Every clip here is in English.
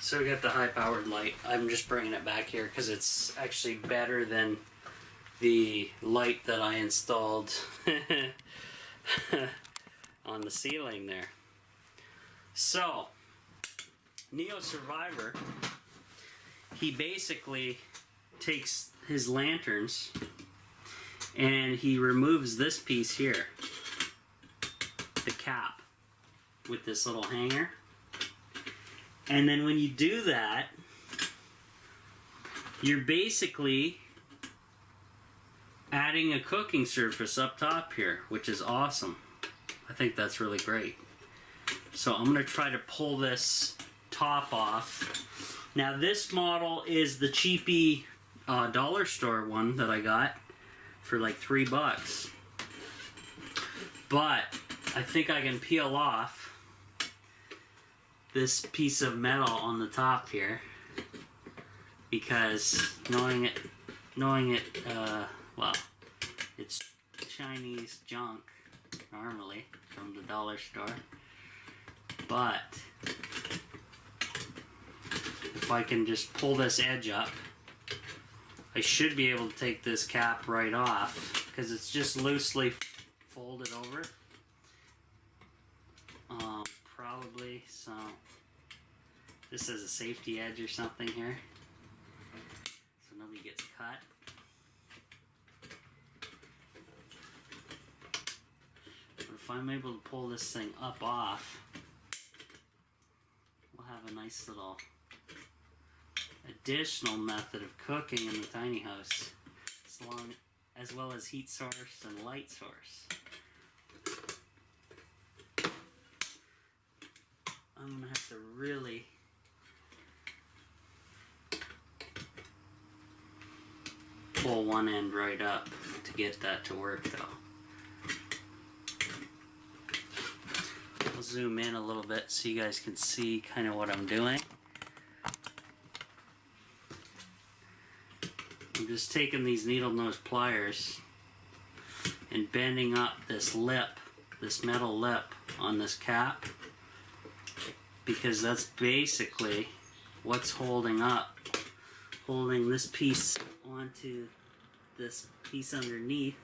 So we got the high-powered light. I'm just bringing it back here because it's actually better than the light that I installed on the ceiling there. So, Neo Survivor, he basically takes his lanterns and he removes this piece here, the cap, with this little hanger. And then when you do that, you're basically adding a cooking surface up top here, which is awesome. I think that's really great. So I'm going to try to pull this top off. Now this model is the cheapy dollar store one that I got for like $3. But I think I can peel off this piece of metal on the top here, because knowing it, well, it's Chinese junk normally from the dollar store, but if I can just pull this edge up, I should be able to take this cap right off, because it's just loosely folded over. Probably, so this is a safety edge or something here, so nobody gets cut. But if I'm able to pull this thing up off, we'll have a nice little additional method of cooking in the tiny house, as well as heat source and light source. I'm going to have to really pull one end right up to get that to work though. I'll zoom in a little bit so you guys can see kind of what I'm doing. I'm just taking these needle nose pliers and bending up this lip, this metal lip on this cap, because that's basically what's holding this piece onto this piece underneath,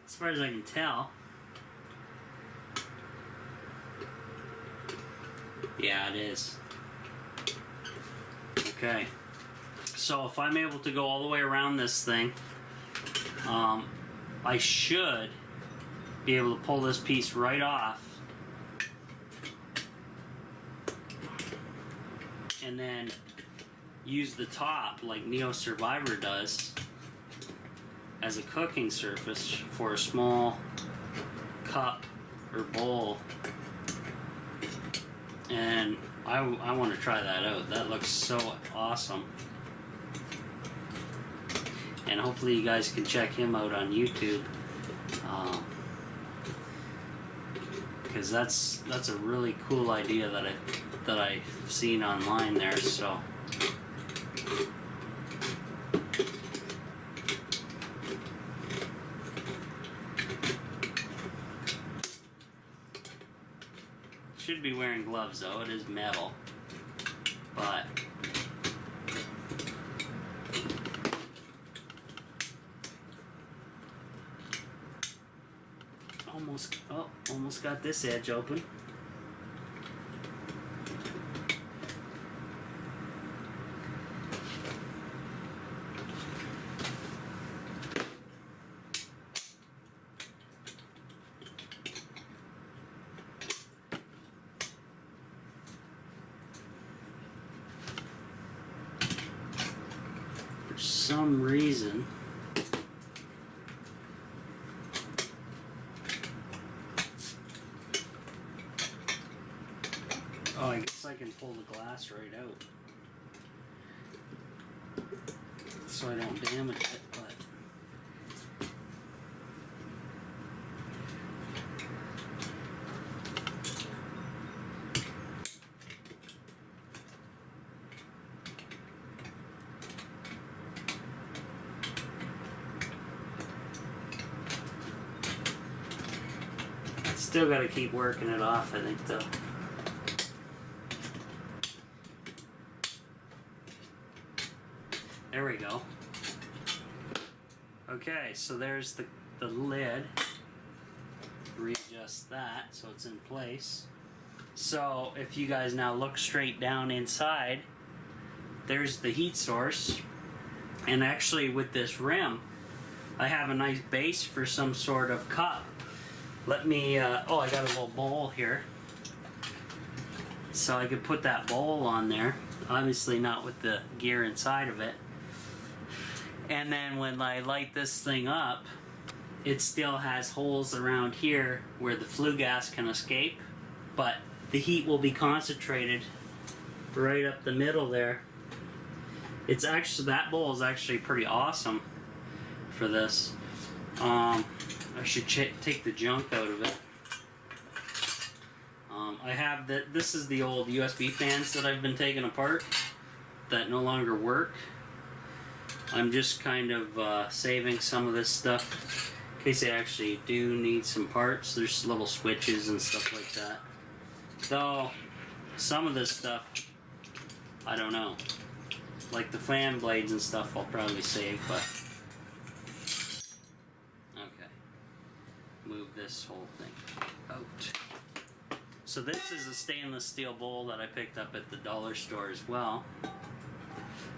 as far as I can tell. Yeah, it is. Okay, so if I'm able to go all the way around this thing, I should be able to pull this piece right off and then use the top like Neo Survivor does as a cooking surface for a small cup or bowl. And I want to try that out. That looks so awesome. And hopefully you guys can check him out on YouTube, because that's a really cool idea that I've seen online there. So should be wearing gloves though. It is metal, but almost got this edge open. For some reason, oh, I guess I can pull the glass right out so I don't damage it, but still got to keep working it off, I think, though. There we go. Okay, so there's the lid. Readjust that so it's in place. So if you guys now look straight down inside, there's the heat source. And actually with this rim, I have a nice base for some sort of cup. Let me, oh, I got a little bowl here. So I could put that bowl on there. Obviously not with the gear inside of it. And then when I light this thing up, it still has holes around here where the flue gas can escape, but the heat will be concentrated right up the middle there. It's actually, that bowl is actually pretty awesome for this. I should take the junk out of it. I have that. This is the old USB fans that I've been taking apart that no longer work. I'm just kind of saving some of this stuff in case I actually do need some parts. There's little switches and stuff like that. Though some of this stuff, I don't know. Like the fan blades and stuff I'll probably save, but okay. Move this whole thing out. So this is a stainless steel bowl that I picked up at the dollar store as well.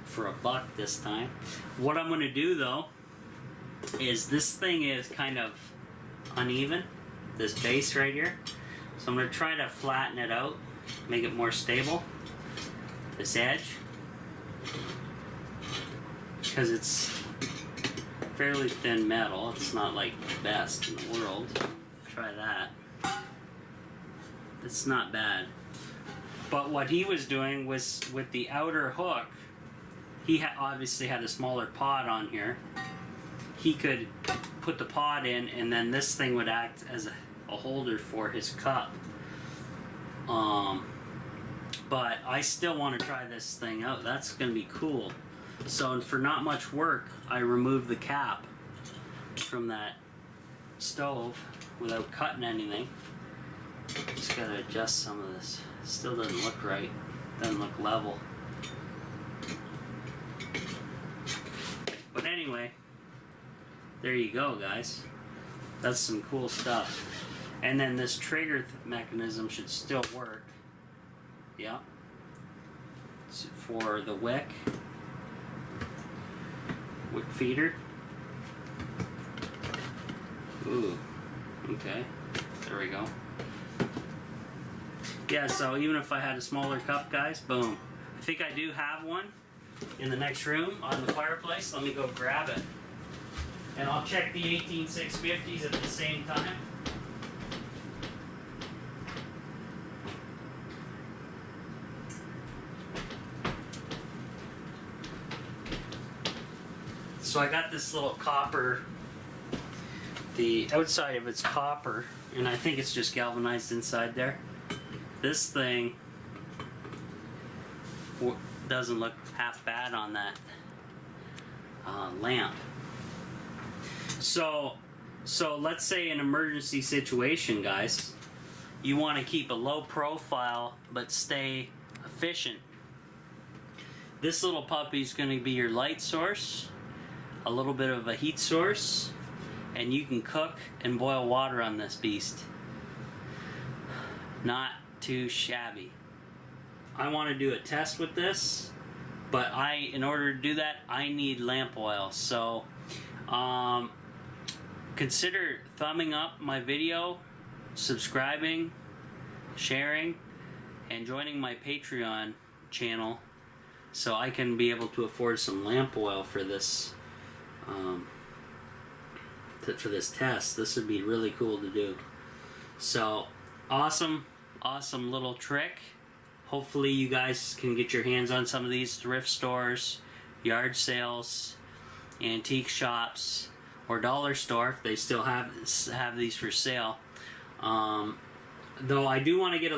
For $1 this time. What I'm going to do though is this thing is kind of uneven, this base right here. So I'm going to try to flatten it out, make it more stable, this edge, because it's fairly thin metal. It's not like the best in the world. Try that. It's not bad. But what he was doing was with the outer hook, he obviously had a smaller pod on here. He could put the pod in and then this thing would act as a holder for his cup. But I still want to try this thing out. That's going to be cool. So for not much work, I removed the cap from that stove without cutting anything. Just got to adjust some of this. Still doesn't look right. Doesn't look level. But anyway, there you go, guys. That's some cool stuff. And then this trigger mechanism should still work. Yeah. It's for the wick feeder. Ooh. Okay. There we go. Yeah, so even if I had a smaller cup, guys, boom. I think I do have one in the next room on the fireplace. Let me go grab it. And I'll check the 18650s at the same time. So I got this little copper, the outside of it's copper, and I think it's just galvanized inside there. This thing doesn't look half bad on that lamp. So let's say an emergency situation, guys. You want to keep a low profile but stay efficient. This little puppy is going to be your light source, a little bit of a heat source, and you can cook and boil water on this beast. Not too shabby. I want to do a test with this, but in order to do that, I need lamp oil. So consider thumbing up my video, subscribing, sharing, and joining my Patreon channel so I can be able to afford some lamp oil for this test. This would be really cool to do. So awesome little trick. Hopefully you guys can get your hands on some of these thrift stores, yard sales, antique shops, or dollar store if they still have these for sale. Though I do want to get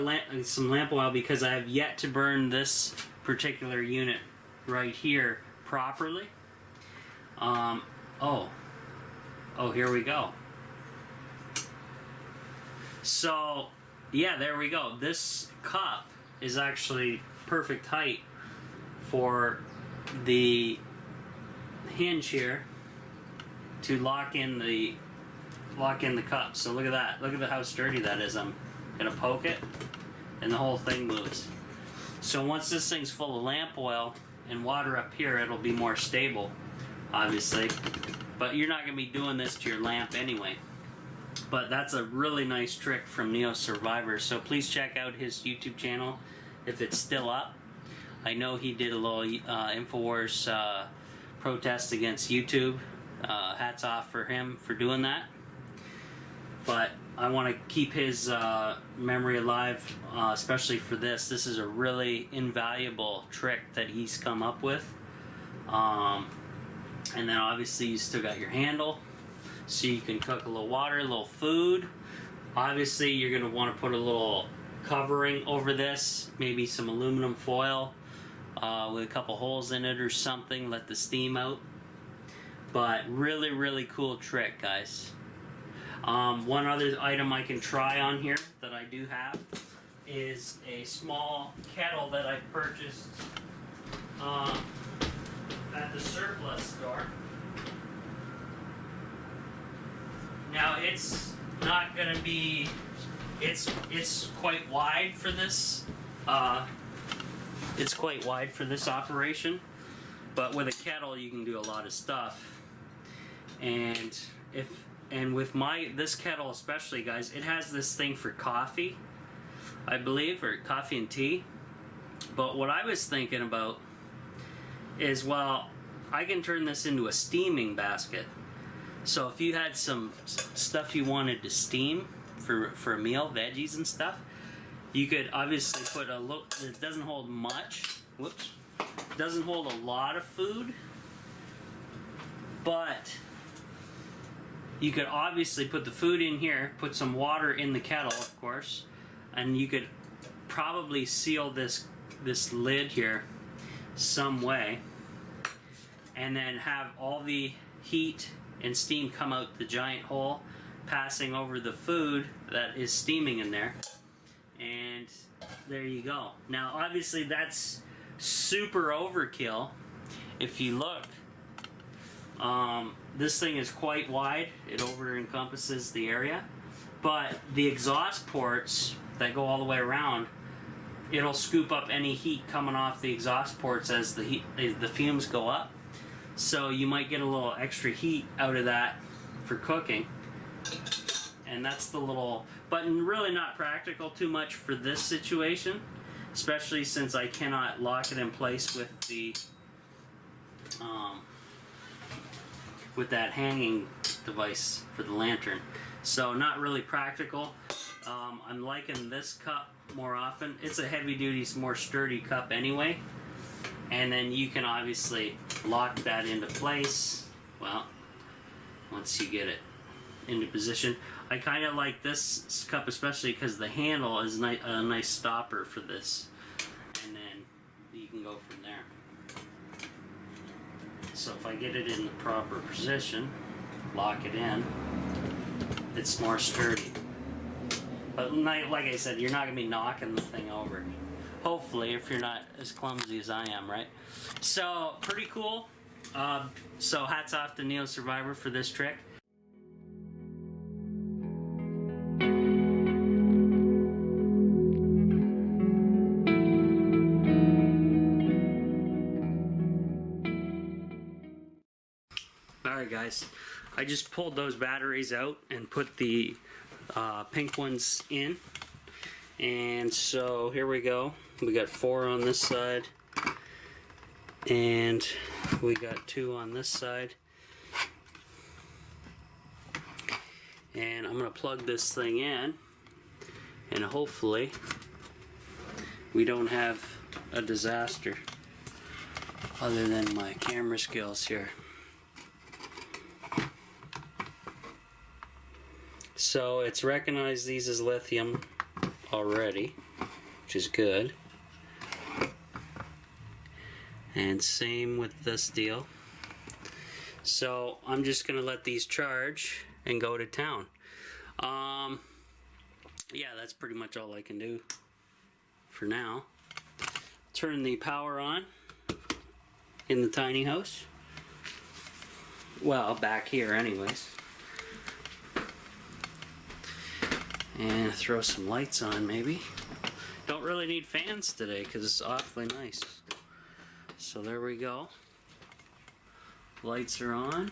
some lamp oil because I have yet to burn this particular unit right here properly. Oh, here we go. So, yeah, there we go. This cup is actually perfect height for the hinge here to lock in the cup. So look at that. Look at how sturdy that is. I'm gonna poke it, and the whole thing moves. So once this thing's full of lamp oil and water up here, it'll be more stable, obviously. But you're not gonna be doing this to your lamp anyway. But that's a really nice trick from Neo Survivor. So please check out his YouTube channel if it's still up. I know he did a little InfoWars protest against YouTube. Hats off for him for doing that. But I want to keep his memory alive, especially for this. This is a really invaluable trick that he's come up with. And then obviously you still got your handle, so you can cook a little water, a little food. Obviously you're going to want to put a little covering over this, maybe some aluminum foil with a couple holes in it or something, let the steam out. But really cool trick, guys. One other item I can try on here that I do have is a small kettle that I purchased at the surplus store. Now it's not going to be, it's quite wide for this. It's quite wide for this operation, but with a kettle you can do a lot of stuff. And with this kettle especially, guys, it has this thing for coffee, I believe, or coffee and tea. But what I was thinking about is, well, I can turn this into a steaming basket. So if you had some stuff you wanted to steam for a meal, veggies and stuff, you could obviously put a little, it doesn't hold much, whoops, it doesn't hold a lot of food, but you could obviously put the food in here, put some water in the kettle, of course, and you could probably seal this lid here some way, and then have all the heat and steam come out the giant hole, passing over the food that is steaming in there, and there you go. Now obviously that's super overkill. If you look, this thing is quite wide. It over encompasses the area, but the exhaust ports that go all the way around, it'll scoop up any heat coming off the exhaust ports as the fumes go up. So you might get a little extra heat out of that for cooking. And that's the little, but really not practical too much for this situation, especially since I cannot lock it in place with the with that hanging device for the lantern. So not really practical. I'm liking this cup more often. It's a heavy duty, more sturdy cup anyway. And then you can obviously lock that into place, well, once you get it into position. I kind of like this cup especially because the handle is a nice stopper for this. And then you can go from there. So if I get it in the proper position, lock it in, it's more sturdy. But like I said, you're not going to be knocking the thing over. Hopefully, if you're not as clumsy as I am, right? So, pretty cool. So hats off to Neo Survivor for this trick. Alright guys, I just pulled those batteries out and put the pink ones in. And so here we go. We got 4 on this side, and we got 2 on this side. And I'm gonna plug this thing in, and hopefully we don't have a disaster other than my camera skills here. So it's recognized these as lithium already, which is good. And same with this deal. So I'm just gonna let these charge and go to town. Yeah, that's pretty much all I can do for now. Turn the power on in the tiny house. Well, back here anyways. And throw some lights on maybe. Don't really need fans today because it's awfully nice. So there we go. Lights are on.